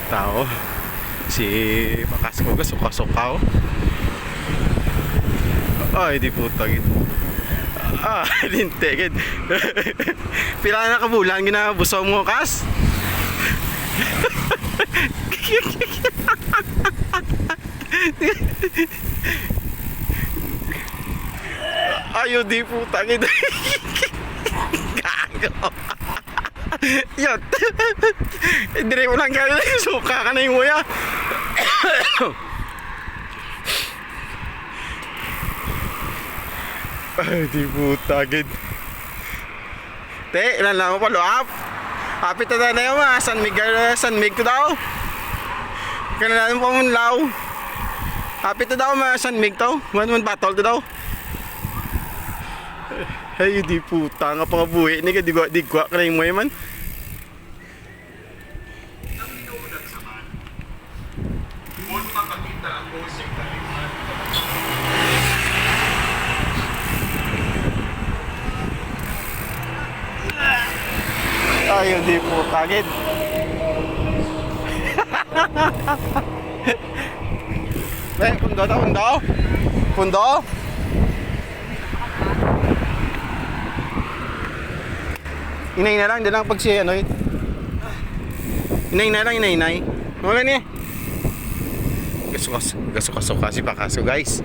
tao. Si Pakasko ga suka-suka. Ay di puta gid. Linte gid. Pila na kabulan gina buso mo kas. Ayo di puta gid. Gago. Yot. Dire mo lang kaya suka ka na yung nguya. Ay di puta gid. Te, ilan lang mo follow up. Hapit na na yung San Mig to daw. Kailan mo pamunlaw. Hapit na daw San Mig to. Man battle to daw. Ay di puta nga pangabuhi ni ka di kwa ka na yung mga man. Ay di puta gid. Pundo daw, pundo. Inay na lang, dalang pag siya ano. Inay na lang, inay. Wala niya. Gasuka si Pakaso guys.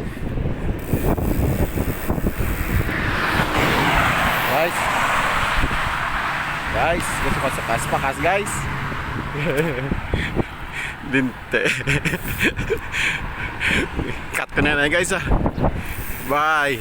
Guys, gasuka si Pakas guys. Dinte. Cut ko na guys ah. Bye.